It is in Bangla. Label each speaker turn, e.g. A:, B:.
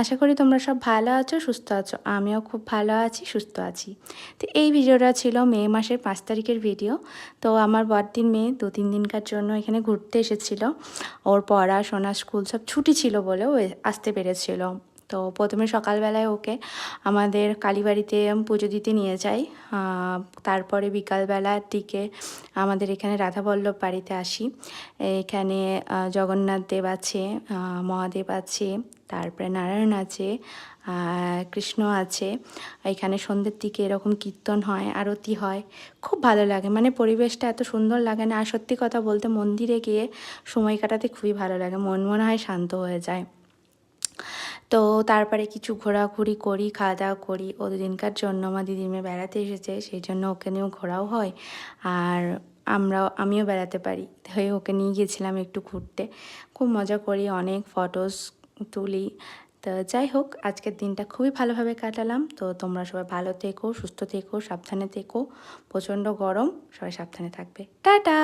A: আশা করি তোমরা সব ভালো আছো, সুস্থ আছো। আমিও খুব ভালো আছি, সুস্থ আছি। তো এই ভিডিওটা ছিল মে মাসের 5 তারিখের ভিডিও। তো আমার বড়দিন মেয়ে 2-3 দিনকার জন্য এখানে ঘুরতে এসেছিল। ওর পড়াশোনা স্কুল সব ছুটি ছিল বলে ও আসতে পেরেছিল। তো প্রথমে সকালবেলায় ওকে আমাদের কালীবাড়িতে পুজো দিতে নিয়ে যাই। তারপরে বিকালবেলার দিকে আমাদের এখানে রাধাবল্লভ বাড়িতে আসি। এখানে জগন্নাথ দেব আছে, মহাদেব আছে, তারপরে নারায়ণ আছে, কৃষ্ণ আছে। এখানে সন্ধ্যের দিকে এরকম কীর্তন হয়, আরতি হয়, খুব ভালো লাগে। মানে পরিবেশটা এত সুন্দর লাগে না। আর সত্যি কথা বলতে মন্দিরে গিয়ে সময় কাটাতে খুবই ভালো লাগে, মন মনে হয় শান্ত হয়ে যায়। তো তারপরে কিছু ঘোরাঘুরি করি, খাওয়া দাওয়া করি। ও দুদিনকার জন্য আমার দিদির মেয়ে বেড়াতে এসেছে, সেই জন্য ওকে নিয়েও ঘোরাও হয়। আর আমিও বেড়াতে পারি, হয়ে ওকে নিয়ে গিয়েছিলাম একটু ঘুরতে। খুব মজা করি, অনেক ফটোস তুলি। তো যাই হোক, আজকের দিনটা খুবই ভালোভাবে কাটালাম। তো তোমরা সবাই ভালো থেকো, সুস্থ থেকো, সাবধানে থেকো। প্রচণ্ড গরম, সবাই সাবধানে থাকবে। টাটা।